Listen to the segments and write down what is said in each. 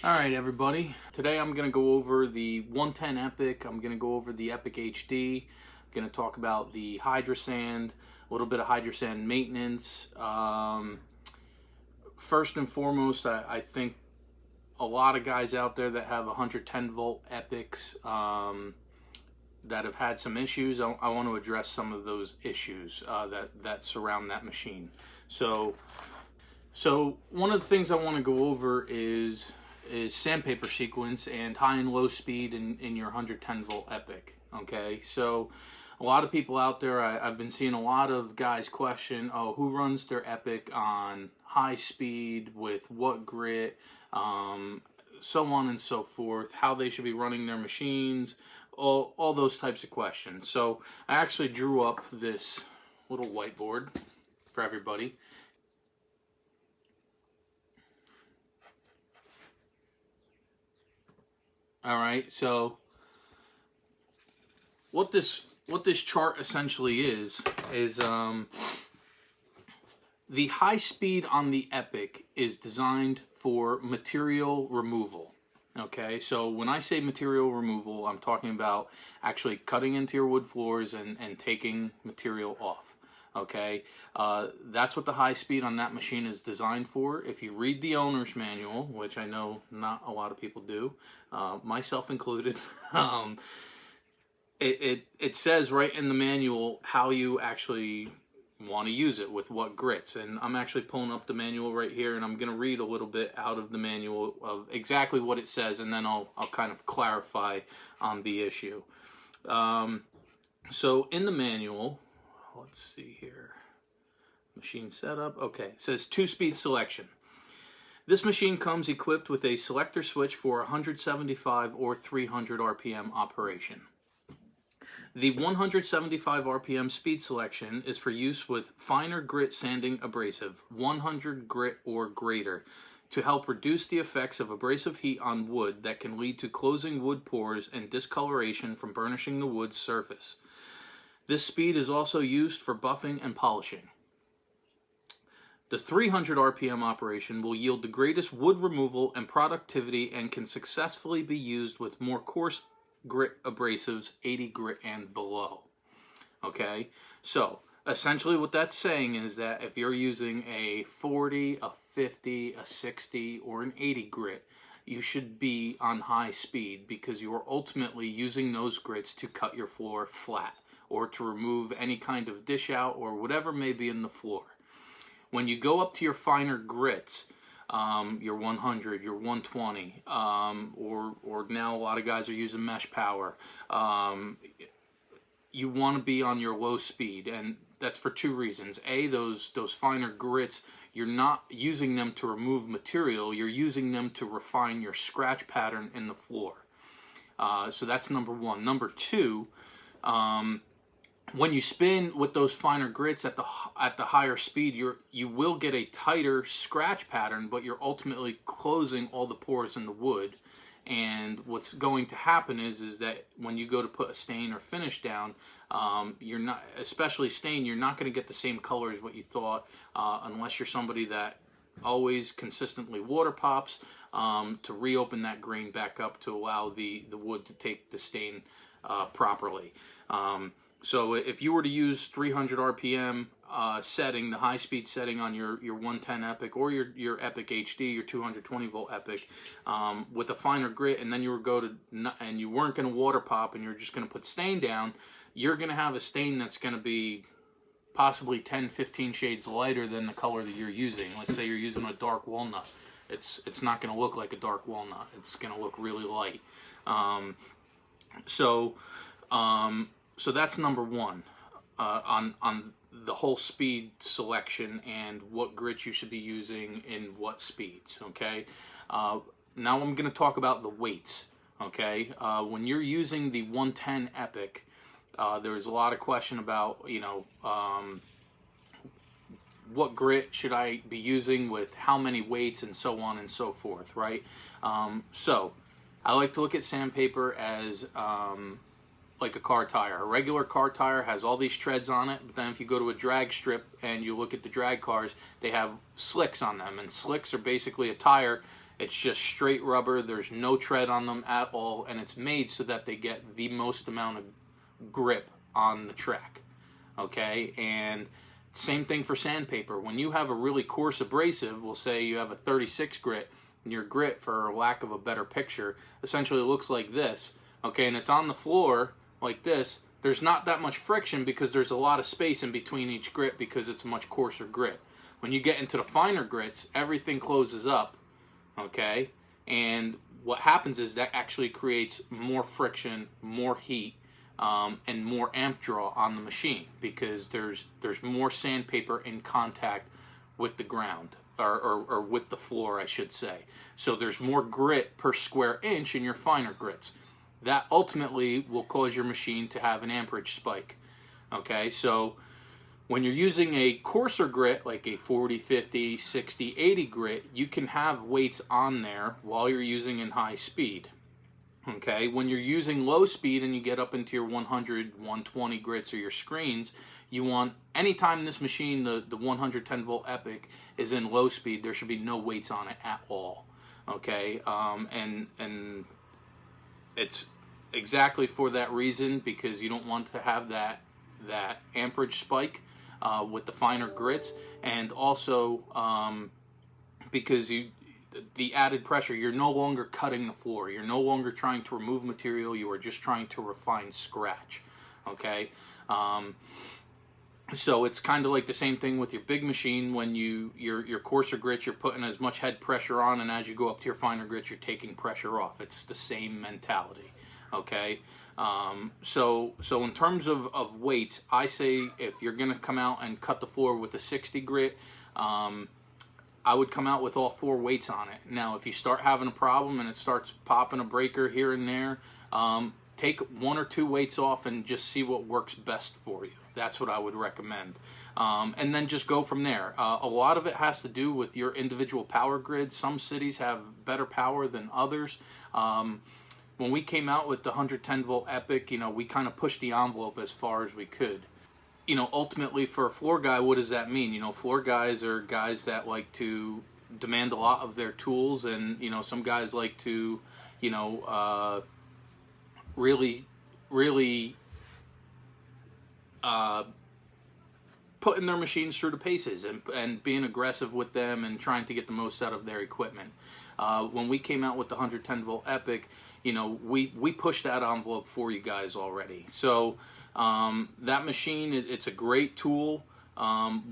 Alright everybody, today I'm going to go over the 110 Epoch, I'm going to go over the Epoch HD, I'm going to talk about the Hydrasand, a little bit of Hydrasand maintenance. First and foremost, I think a lot of guys out there that have 110 volt Epochs that have had some issues, I want to address some of those issues that surround that machine. So one of the things I want to go over is sandpaper sequence and high and low speed in your 110 volt Epoch. Okay, so a lot of people out there, I've been seeing a lot of guys question, oh, who runs their Epoch on high speed with what grit, so on and so forth, how they should be running their machines, all those types of questions. So I actually drew up this little whiteboard for everybody. All right, so what this chart essentially is the high speed on the Epoch is designed for material removal. Okay, so when I say material removal, I'm talking about actually cutting into your wood floors and taking material off. Okay, that's what the high speed on that machine is designed for. If you read the owner's manual, which I know not a lot of people do, myself included, it says right in the manual how you actually want to use it with what grits. And I'm actually pulling up the manual right here, and I'm going to read a little bit out of the manual of exactly what it says, and then I'll kind of clarify on the issue. So in the manual, let's see here, machine setup, okay, it says 2-speed selection. This machine comes equipped with a selector switch for 175 or 300 RPM operation. The 175 RPM speed selection is for use with finer grit sanding abrasive, 100 grit or greater, to help reduce the effects of abrasive heat on wood that can lead to closing wood pores and discoloration from burnishing the wood's surface. This speed is also used for buffing and polishing. The 300 RPM operation will yield the greatest wood removal and productivity and can successfully be used with more coarse grit abrasives, 80 grit and below. Okay, so essentially what that's saying is that if you're using a 40, a 50, a 60, or an 80 grit, you should be on high speed because you are ultimately using those grits to cut your floor flat or to remove any kind of dish out or whatever may be in the floor. When you go up to your finer grits, your 100, your 120, or now a lot of guys are using mesh power, you want to be on your low speed, and that's for two reasons. A, those finer grits, you're not using them to remove material, you're using them to refine your scratch pattern in the floor. So that's number one. Number two, when you spin with those finer grits at the higher speed, you will get a tighter scratch pattern, but you're ultimately closing all the pores in the wood. And what's going to happen is that when you go to put a stain or finish down, you're not, especially stain, you're not going to get the same color as what you thought, unless you're somebody that always consistently water pops to reopen that grain back up to allow the wood to take the stain properly. So if you were to use 300 RPM setting, the high speed setting on your 110 Epoch or your Epoch HD, your 220 volt Epoch, with a finer grit, and then you weren't going to water pop and you're just going to put stain down, you're going to have a stain that's going to be possibly 10-15 shades lighter than the color that you're using. Let's say you're using a dark walnut. It's not going to look like a dark walnut. It's going to look really light. So that's number one on the whole speed selection and what grit you should be using in what speeds. Okay. Now I'm going to talk about the weights. Okay. When you're using the 110 Epoch, there's a lot of question about what grit should I be using with how many weights and so on and so forth. Right. So I like to look at sandpaper as like a car tire. A regular car tire has all these treads on it, but then if you go to a drag strip and you look at the drag cars, they have slicks on them, and slicks are basically a tire It's just straight rubber. There's no tread on them at all, and it's made so that they get the most amount of grip on the track. Okay, and same thing for sandpaper. When you have a really coarse abrasive, we'll say you have a 36 grit, and your grit, for lack of a better picture, essentially looks like this. Okay, and it's on the floor like this. There's not that much friction because there's a lot of space in between each grit because it's a much coarser grit. When you get into the finer grits, everything closes up, okay? And what happens is that actually creates more friction, more heat, and more amp draw on the machine because there's more sandpaper in contact with the ground, or with the floor, I should say. So there's more grit per square inch in your finer grits. That ultimately will cause your machine to have an amperage spike. Okay, so when you're using a coarser grit, like a 40, 50, 60, 80 grit, you can have weights on there while you're using in high speed. Okay, when you're using low speed and you get up into your 100, 120 grits or your screens, you want, anytime this machine, the 110 volt Epoch, is in low speed, there should be no weights on it at all. Okay, and it's exactly for that reason, because you don't want to have that amperage spike with the finer grits, and also because the added pressure, you're no longer cutting the floor, you're no longer trying to remove material, you are just trying to refine scratch. Okay, so it's kind of like the same thing with your big machine. When your coarser grits, you're putting as much head pressure on, and as you go up to your finer grits, you're taking pressure off. It's the same mentality. Okay, so in terms of weights, I say if you're gonna come out and cut the floor with a 60 grit, I would come out with all 4 weights on it. Now, if you start having a problem and it starts popping a breaker here and there, take 1 or 2 weights off and just see what works best for you. That's what I would recommend. And then just go from there. A lot of it has to do with your individual power grid. Some cities have better power than others. When we came out with the 110 volt Epoch, we kind of pushed the envelope as far as we could. Ultimately for a floor guy, what does that mean? Floor guys are guys that like to demand a lot of their tools, and some guys like to really putting their machines through the paces and being aggressive with them and trying to get the most out of their equipment. When we came out with the 110 volt Epoch, we pushed that envelope for you guys already. So that machine, it's a great tool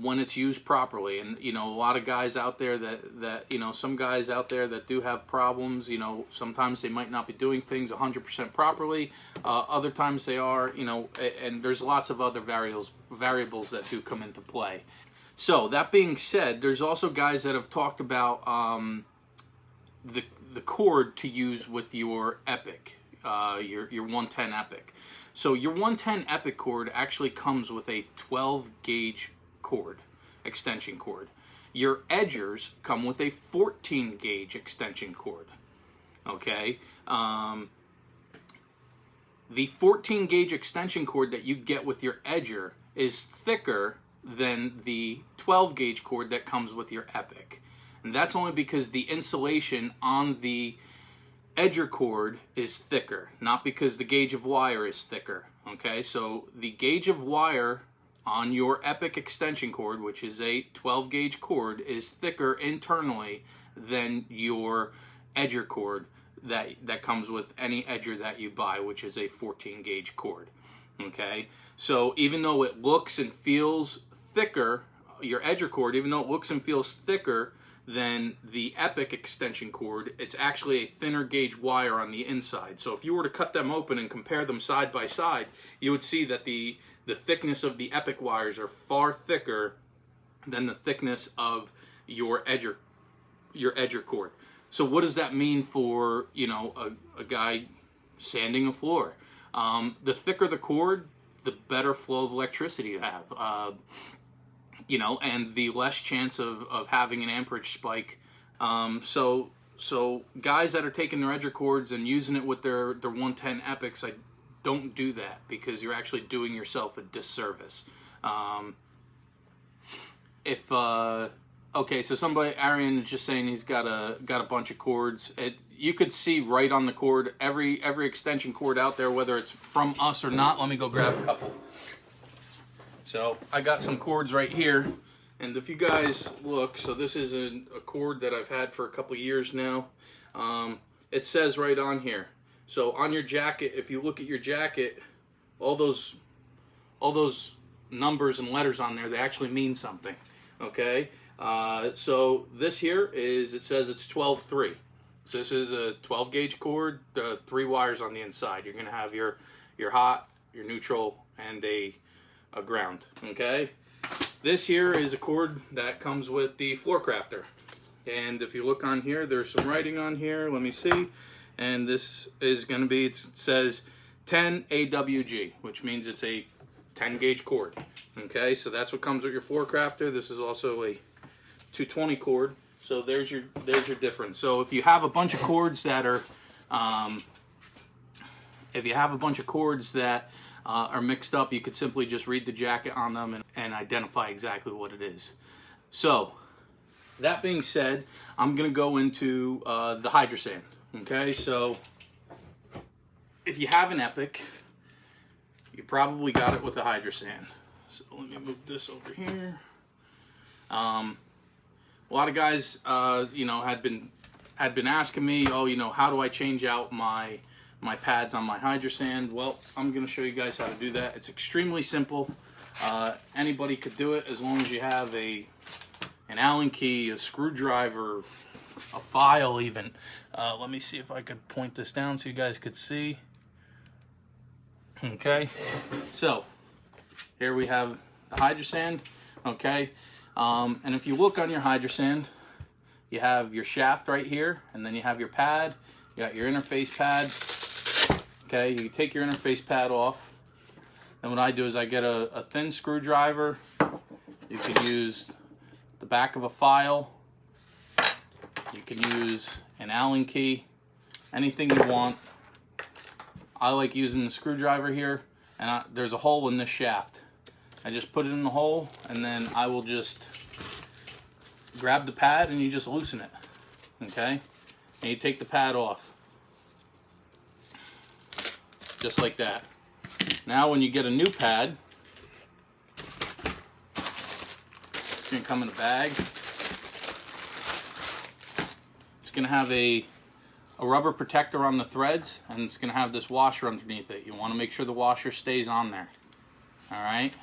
when it's used properly. And a lot of guys out there that some guys out there that do have problems, sometimes they might not be doing things 100% properly, other times they are, and there's lots of other variables that do come into play. So that being said, there's also guys that have talked about the cord to use with your Epoch, your 110 Epoch. So your 110 Epoch cord actually comes with a 12 gauge cord, extension cord. Your edgers come with a 14 gauge extension cord. Okay, the 14 gauge extension cord that you get with your edger is thicker than the 12 gauge cord that comes with your Epoch. And that's only because the insulation on the edger cord is thicker, not because the gauge of wire is thicker. Okay, so the gauge of wire on your Epoch extension cord, which is a 12 gauge cord, is thicker internally than your edger cord that comes with any edger that you buy, which is a 14 gauge cord. Okay, so even though it looks and feels thicker, your edger cord, even though it looks and feels thicker than the Epoch extension cord, it's actually a thinner gauge wire on the inside. So if you were to cut them open and compare them side by side, you would see that the thickness of the Epoch wires are far thicker than the thickness of your edger cord. So what does that mean for a guy sanding a floor? The thicker the cord, the better flow of electricity you have. And the less chance of having an amperage spike. So guys that are taking their edger cords and using it with their 110 Epochs, I don't do that, because you're actually doing yourself a disservice. If Okay, so somebody, Arian, is just saying he's got a bunch of cords. You could see right on the cord every extension cord out there, whether it's from us or not. Let me go grab a couple. So I got some cords right here, and if you guys look, so this is a cord that I've had for a couple years now. It says right on here. So on your jacket, if you look at your jacket, all those numbers and letters on there, they actually mean something. Okay. So this here is, it says it's 12-3. So this is a 12 gauge cord, 3 wires on the inside. You're going to have your hot, your neutral, and a ground. Okay. This here is a cord that comes with the floor crafter. And if you look on here, there's some writing on here. Let me see. And this is going to be, it says 10 AWG, which means it's a 10 gauge cord. Okay. So that's what comes with your floor crafter. This is also a 220 cord, so there's your difference. So if you have a bunch of cords that are are mixed up, you could simply just read the jacket on them and identify exactly what it is. So that being said, I'm gonna go into the Hydrasand. Okay, so if you have an Epoch, you probably got it with a Hydrasand. So let me move this over here. A lot of guys, you know, had been asking me, oh, you know, how do I change out my pads on my Hydrasand? Well, I'm going to show you guys how to do that. It's extremely simple. Anybody could do it as long as you have an Allen key, a screwdriver, a file even. Let me see if I could point this down so you guys could see. Okay, so here we have the Hydrasand. Okay. And if you look on your Hydrasand, you have your shaft right here, and then you have your pad. You got your interface pad. Okay, you take your interface pad off. And what I do is I get a thin screwdriver. You can use the back of a file. You can use an Allen key. Anything you want. I like using the screwdriver here, and there's a hole in this shaft. I just put it in the hole, and then I will just grab the pad and you just loosen it. Okay? And you take the pad off. Just like that. Now when you get a new pad, it's going to come in a bag. It's going to have a rubber protector on the threads, and it's going to have this washer underneath it. You want to make sure the washer stays on there. Alright?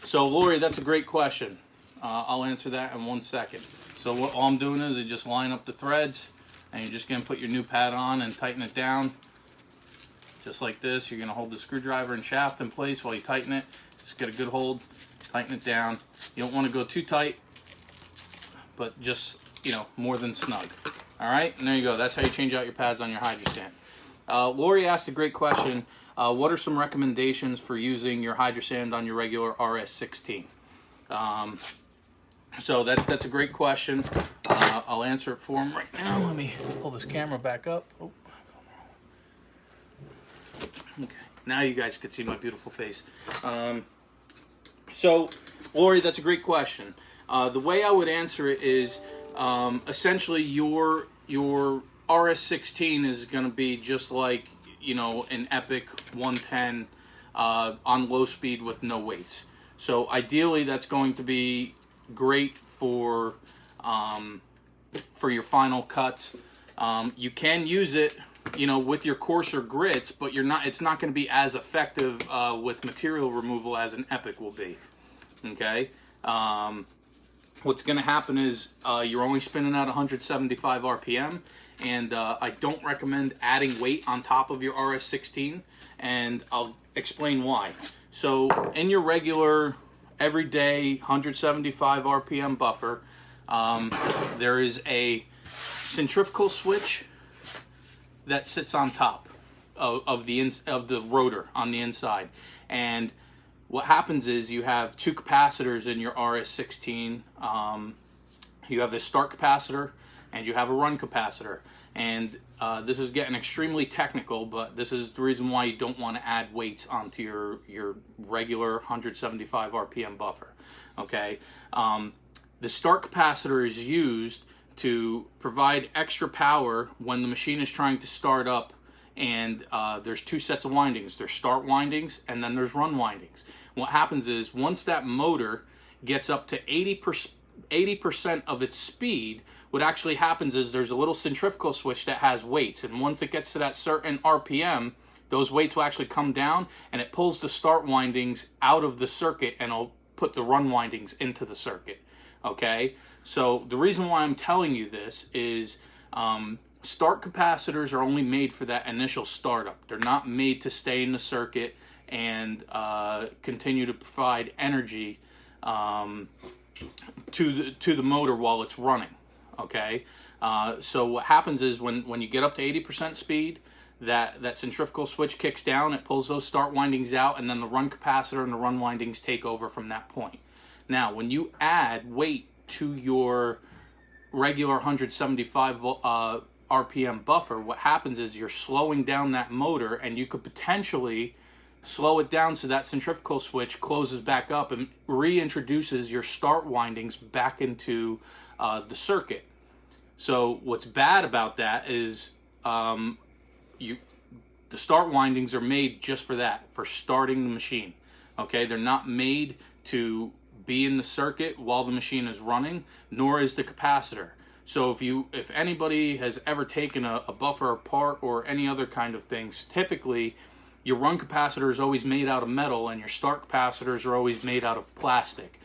So, Lori, that's a great question. I'll answer that in 1 second. So all I'm doing is I just line up the threads, and you're just going to put your new pad on and tighten it down. Just like this. You're going to hold the screwdriver and shaft in place while you tighten it. Just get a good hold, tighten it down. You don't want to go too tight, but just, you know, more than snug. All right, and there you go. That's how you change out your pads on your Hydrasand. Lori asked a great question. What are some recommendations for using your Hydrasand on your regular RS16? So that's a great question. I'll answer it for him right now. Let me pull this camera back up. Oh. Okay, now you guys can see my beautiful face. So, Lori, that's a great question. The way I would answer it is essentially your RS16 is going to be just like, you know, an Epoch 110 on low speed with no weights. So ideally that's going to be great for your final cuts. You can use it, you know, with your coarser grits, but it's not going to be as effective with material removal as an Epoch will be. Okay. What's going to happen is you're only spinning at 175 RPM, and I don't recommend adding weight on top of your RS16, and I'll explain why. So in your regular, everyday 175 RPM buffer, there is a centrifugal switch that sits on top of the rotor on the inside, and what happens is you have two capacitors in your RS16. You have a start capacitor and you have a run capacitor. And this is getting extremely technical, but this is the reason why you don't want to add weights onto your regular 175 RPM buffer. Okay, the start capacitor is used to provide extra power when the machine is trying to start up, and there's two sets of windings. There's start windings and then there's run windings. What happens is once that motor gets up to 80% of its speed, what actually happens is there's a little centrifugal switch that has weights, and once it gets to that certain RPM, those weights will actually come down and it pulls the start windings out of the circuit and it'll put the run windings into the circuit. Okay, so the reason why I'm telling you this is start capacitors are only made for that initial startup. They're not made to stay in the circuit and continue to provide energy to the motor while it's running. Okay, so what happens is when you get up to 80% speed, that centrifugal switch kicks down, it pulls those start windings out, and then the run capacitor and the run windings take over from that point. Now, when you add weight to your regular 175 RPM buffer, what happens is you're slowing down that motor, and you could potentially slow it down so that centrifugal switch closes back up and reintroduces your start windings back into the circuit. So what's bad about that is the start windings are made just for that, for starting the machine. Okay, they're not made to be in the circuit while the machine is running, nor is the capacitor. So if anybody has ever taken a buffer apart or any other kind of things, typically your run capacitor is always made out of metal and your start capacitors are always made out of plastic.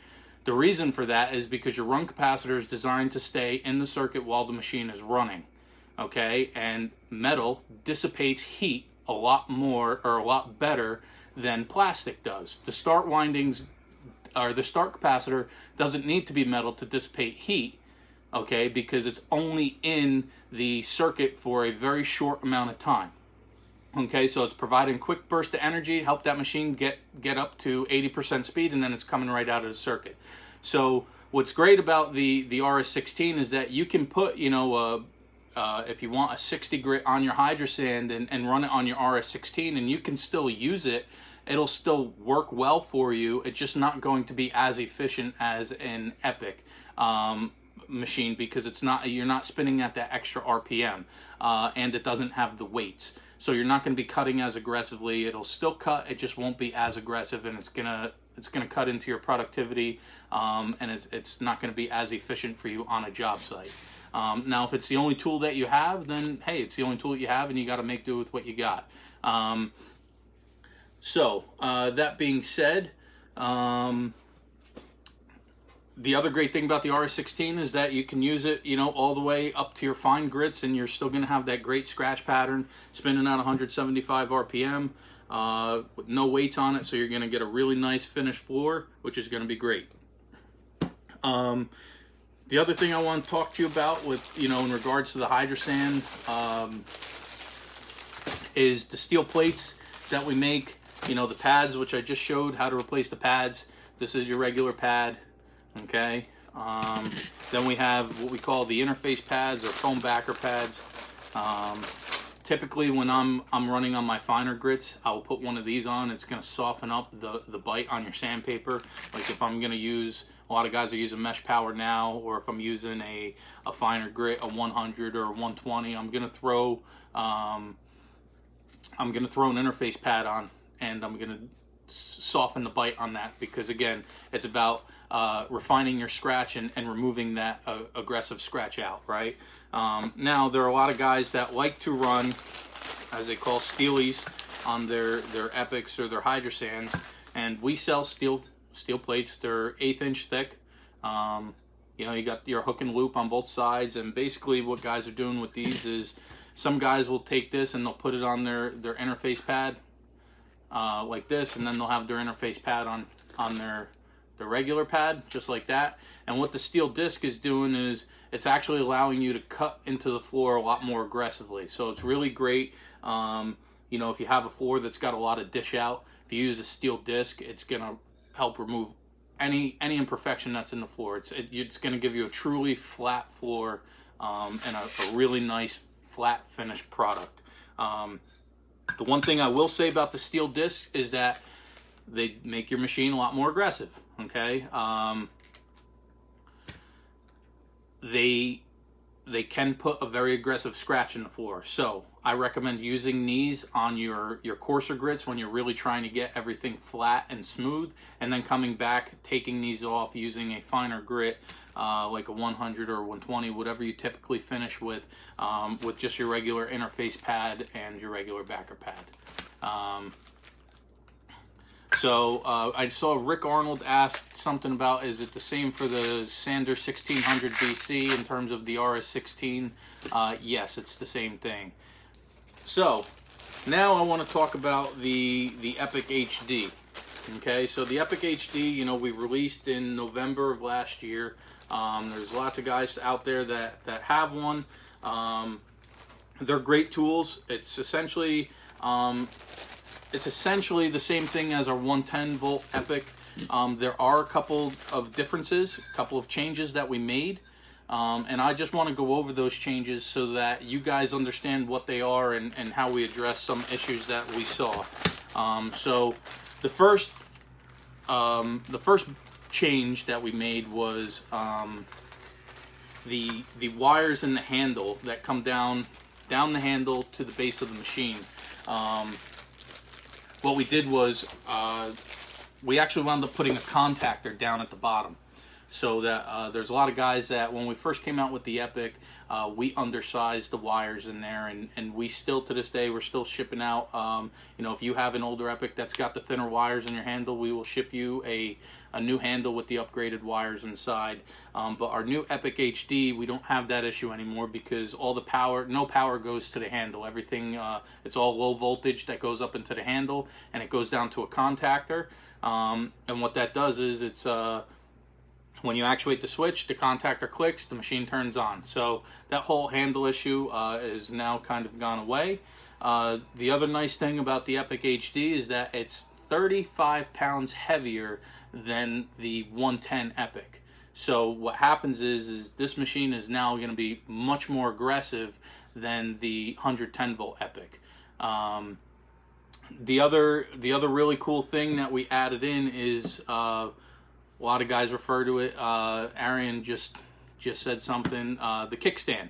The reason for that is because your run capacitor is designed to stay in the circuit while the machine is running. Okay, and metal dissipates heat a lot more, or a lot better, than plastic does. The start windings, or the start capacitor, doesn't need to be metal to dissipate heat, okay, because it's only in the circuit for a very short amount of time. Okay, so it's providing quick burst of energy, help that machine get up to 80% speed, and then it's coming right out of the circuit. So what's great about the RS16 is that you can put, if you want a 60 grit on your Hydrasand and run it on your RS16, and you can still use it, it'll still work well for you. It's just not going to be as efficient as an Epoch machine, because you're not spinning at that extra RPM, and it doesn't have the weights. So you're not going to be cutting as aggressively. It'll still cut, it just won't be as aggressive, and it's gonna cut into your productivity, and it's not going to be as efficient for you on a job site. Now, if it's the only tool that you have, then hey, it's the only tool that you have, and you got to make do with what you got. So that being said, the other great thing about the RS16 is that you can use it, all the way up to your fine grits, and you're still going to have that great scratch pattern, spinning at 175 RPM, with no weights on it, so you're going to get a really nice finished floor, which is going to be great. The other thing I want to talk to you about with, in regards to the Hydrasand, is the steel plates that we make, the pads, which I just showed how to replace the pads. This is your regular pad. Okay, then we have what we call the interface pads, or foam backer pads. Typically when I'm running on my finer grits, I'll put one of these on. It's going to soften up the bite on your sandpaper. Like if I'm going to use, a lot of guys are using mesh power now, or if I'm using a finer grit, a 100 or a 120, I'm going to throw an interface pad on, and I'm going to soften the bite on that, because again, it's about refining your scratch and removing that aggressive scratch out, right? Now, there are a lot of guys that like to run, as they call, steelies on their Epochs or their Hydrasands, and we sell steel plates. They're 1/8 inch thick. You got your hook and loop on both sides, and basically what guys are doing with these is, some guys will take this and they'll put it on their interface pad, like this, and then they'll have their interface pad on their regular pad, just like that. And what the steel disc is doing is it's actually allowing you to cut into the floor a lot more aggressively. So it's really great. If you have a floor that's got a lot of dish out, if you use a steel disc, it's gonna help remove any imperfection that's in the floor. It's gonna give you a truly flat floor, and a really nice flat finished product. The one thing I will say about the steel discs is that they make your machine a lot more aggressive. Okay, they can put a very aggressive scratch in the floor. So I recommend using these on your coarser grits when you're really trying to get everything flat and smooth, and then coming back, taking these off, using a finer grit, like a 100 or 120, whatever you typically finish with just your regular interface pad and your regular backer pad. So I saw Rick Arnold asked something about, is it the same for the Sander 1600 BC in terms of the RS16? Yes, it's the same thing. So now I want to talk about the Epoch HD. Okay, so the Epoch HD, you know, we released in November of last year. There's lots of guys out there that have one. They're great tools. It's essentially the same thing as our 110 volt Epoch. There are a couple of differences, a couple of changes that we made, and I just want to go over those changes so that you guys understand what they are and how we address some issues that we saw. So the first change that we made was the wires in the handle that come down the handle to the base of the machine. What we did was we actually wound up putting a contactor down at the bottom, so that there's a lot of guys that when we first came out with the Epoch, we undersized the wires in there, and we still, to this day, we're still shipping out. You know, if you have an older Epoch that's got the thinner wires in your handle, we will ship you a new handle with the upgraded wires inside. But our new Epoch HD, we don't have that issue anymore, because all the power, no power goes to the handle. Everything, it's all low voltage that goes up into the handle, and it goes down to a contactor. And what that does is it's when you actuate the switch, the contactor clicks, the machine turns on. So that whole handle issue is now kind of gone away. The other nice thing about the Epoch HD is that it's 35 pounds heavier than the 110 Epoch. So what happens is this machine is now going to be much more aggressive than the 110 volt Epoch. The other really cool thing that we added in is a lot of guys refer to it. Arian just said something. The kickstand.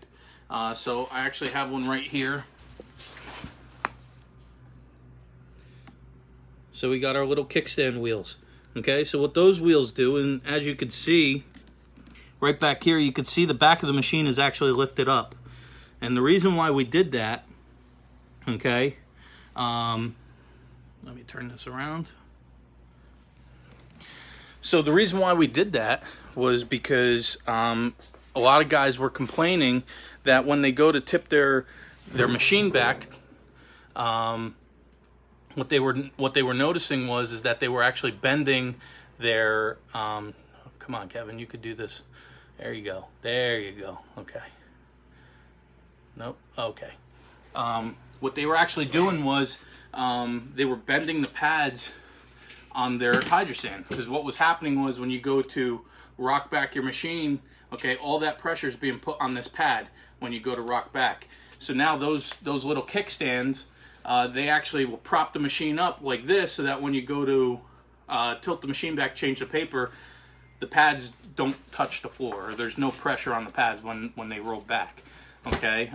So I actually have one right here. So we got our little kickstand wheels. Okay, so what those wheels do, and as you can see, right back here, you can see the back of the machine is actually lifted up. And the reason why we did that, okay, let me turn this around. So the reason why we did that was because a lot of guys were complaining that when they go to tip their machine back, what they were noticing is that they were actually bending their come on, Kevin, you could do this. There you go. There you go. Okay. Nope. Okay. What they were actually doing was they were bending the pads on their Hydrasand, because what was happening was when you go to rock back your machine, okay, all that pressure is being put on this pad when you go to rock back. So now those little kickstands, they actually will prop the machine up like this, so that when you go to tilt the machine back, change the paper, the pads don't touch the floor, or there's no pressure on the pads when they roll back. Okay,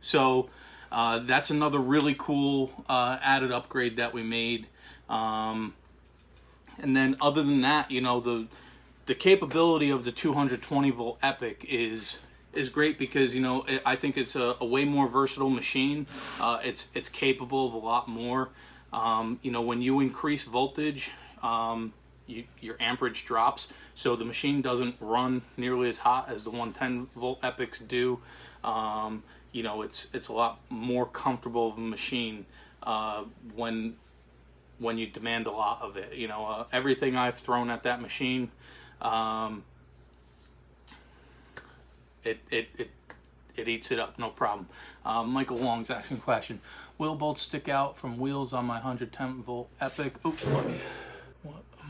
so that's another really cool added upgrade that we made. And then other than that, you know, the capability of the 220 volt Epoch is great, because, you know, I think it's a way more versatile machine. It's capable of a lot more. You know, when you increase voltage, your amperage drops, so the machine doesn't run nearly as hot as the 110 volt Epochs do. You know, it's a lot more comfortable of a machine when you demand a lot of it. You know, everything I've thrown at that machine, it eats it up, no problem. Michael Wong's asking a question. Wheel bolts stick out from wheels on my 110 volt Epoch. Oops,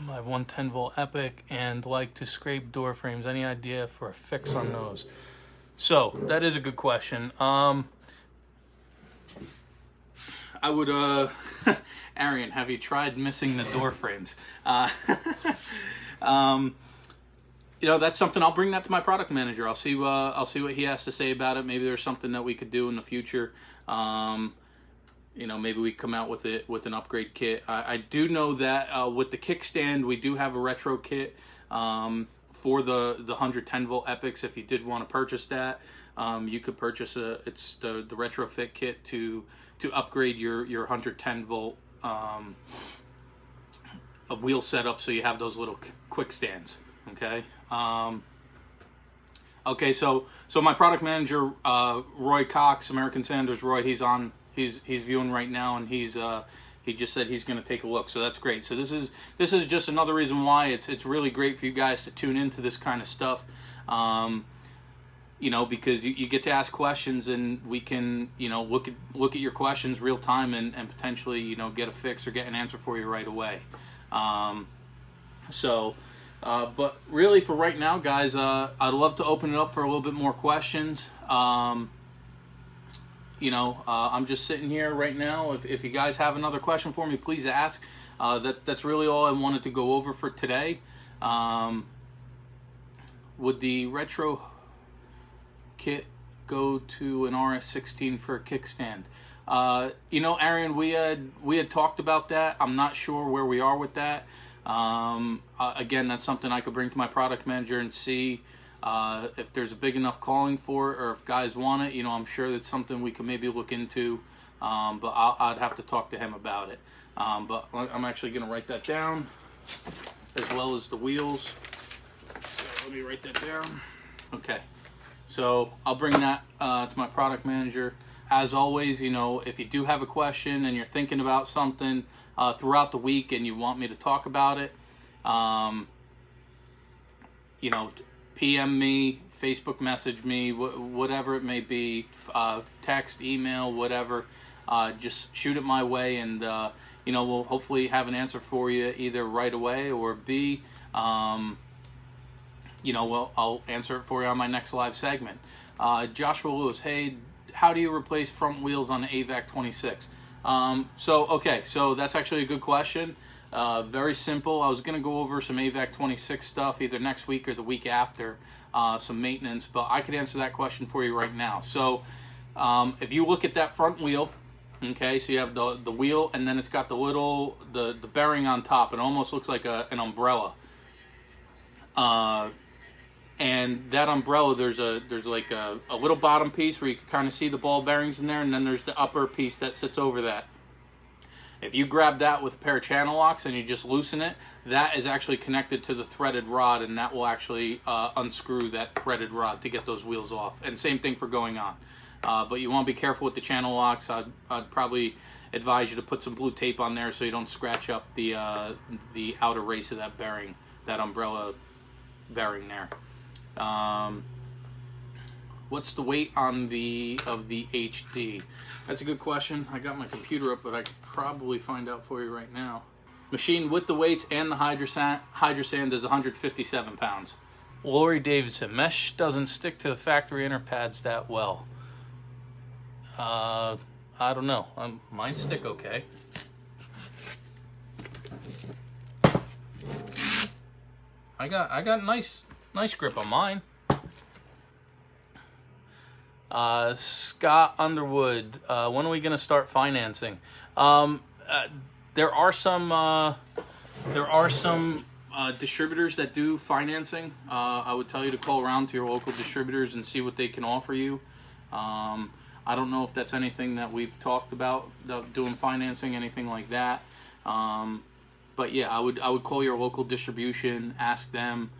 my 110 volt Epoch, and like to scrape door frames. Any idea for a fix on those? So that is a good question. I would, Arian, have you tried missing the door frames? You know, that's something. I'll bring that to my product manager. I'll see what he has to say about it. Maybe there's something that we could do in the future. You know, maybe we come out with an upgrade kit. I do know that with the kickstand, we do have a retro kit for the 110 volt Epochs. If you did want to purchase that, you could purchase it's the retrofit kit to upgrade your 110 volt a wheel setup, so you have those little quick stands. Okay. Okay. So my product manager, Roy Cox, American Sanders Roy, he's viewing right now, and he just said he's going to take a look. So that's great. So this is just another reason why it's really great for you guys to tune into this kind of stuff. You know, because you get to ask questions, and we can, you know, look at your questions real time and potentially, you know, get a fix or get an answer for you right away. But really, for right now, guys, I'd love to open it up for a little bit more questions. You know, I'm just sitting here right now. If you guys have another question for me, please ask. That's really all I wanted to go over for today. Would the retro kit go to an RS16 for a kickstand? You know, Arian, we had talked about that. I'm not sure where we are with that. Again, that's something I could bring to my product manager and see if there's a big enough calling for it, or if guys want it. You know, I'm sure that's something we could maybe look into, but I'd have to talk to him about it. But I'm actually going to write that down, as well as the wheels. So let me write that down. Okay, so I'll bring that to my product manager. As always, you know, if you do have a question and you're thinking about something throughout the week and you want me to talk about it, you know, PM me, Facebook message me, whatever it may be, text, email, whatever. Just shoot it my way, and you know, we'll hopefully have an answer for you either right away, or B, you know, well, I'll answer it for you on my next live segment. Joshua Lewis, hey, how do you replace front wheels on the AVAC 26? So that's actually a good question. Very simple. I was going to go over some AVAC 26 stuff either next week or the week after, some maintenance, but I could answer that question for you right now. So if you look at that front wheel, okay, so you have the wheel, and then it's got the bearing on top. It almost looks like an umbrella. And that umbrella, there's like a little bottom piece where you can kind of see the ball bearings in there, and then there's the upper piece that sits over that. If you grab that with a pair of channel locks and you just loosen it, that is actually connected to the threaded rod, and that will actually unscrew that threaded rod to get those wheels off. And same thing for going on. But you want to be careful with the channel locks. I'd probably advise you to put some blue tape on there so you don't scratch up the outer race of that bearing, that umbrella bearing there. What's the weight on the HD? That's a good question. I got my computer up, but I could probably find out for you right now. Machine with the weights and the Hydrasand is 157 pounds. Lori Davidson, mesh doesn't stick to the factory inner pads that well. I don't know. Mine stick okay. I got nice grip on mine. Scott Underwood, when are we going to start financing? There are some distributors that do financing. I would tell you to call around to your local distributors and see what they can offer you. I don't know if that's anything that we've talked about doing financing, anything like that. But yeah, I would call your local distribution, ask them,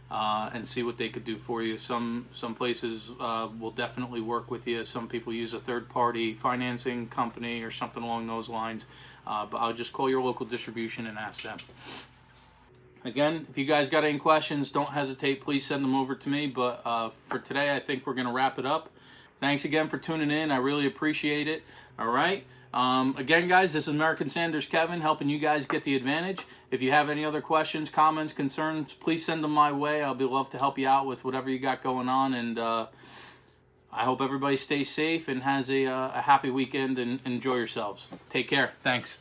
and see what they could do for you. Some places will definitely work with you. Some people use a third-party financing company or something along those lines. But I'll just call your local distribution and ask them. Again, if you guys got any questions, don't hesitate. Please send them over to me. But for today, I think we're going to wrap it up. Thanks again for tuning in. I really appreciate it. All right. Again, guys, this is American Sanders Kevin helping you guys get the advantage. If you have any other questions, comments, concerns, please send them my way. I'll be love to help you out with whatever you got going on. And I hope everybody stays safe and has a happy weekend and enjoy yourselves. Take care. Thanks.